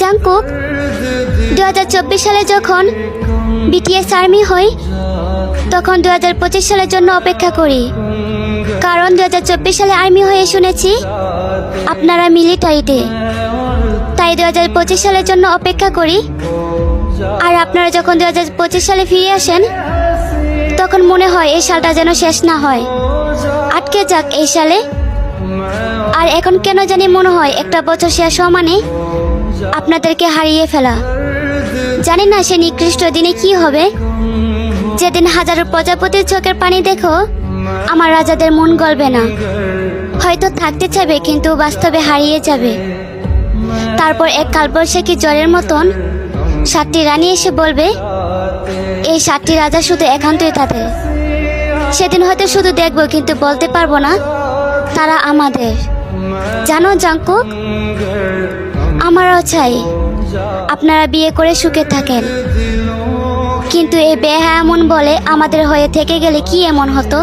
Jungkook 2024 সালে যখন BTS army হই, তখন 2025 সালের জন্য অপেক্ষা করি। কারণ 2024 সালে আর্মি হয়ে শুনেছি আপনারা মিলিটারিতে, তাই 2025 সালের জন্য অপেক্ষা করি। আর আপনারা যখন 2025 সালে ফিরে আসেন, তখন মনে হয় এই সালটা যেন শেষ না হয়, আটকে যাক এই সালে। আর এখন কেন জানি মনে হয় একটা বছর শেষ হওয়া মানে আপনাদেরকে হারিয়ে ফেলা। জানি না সে নিকৃষ্ট দিনে কি হবে, যেদিন হাজারো প্রজাপতির চোখের পানি দেখো আমার রাজাদের মন গলবে না। হয়তো থাকতে চাইবে কিন্তু বাস্তবে হারিয়ে যাবে। তারপর এক কালবৈশাখী জ্বরের মতন 7টি রানী এসে বলবে এই 7টি রাজা শুধু একান্তই তাদের। সেদিন হয়তো শুধু দেখবো কিন্তু বলতে পারবো না তারা আমাদের। জানো জাংকুক, আমারও চাই আপনারা বিয়ে করে সুখে থাকেন, কিন্তু এই বেহায়া মন বলে আমাদের হয়ে থেকে গেলে কি এমন হতো।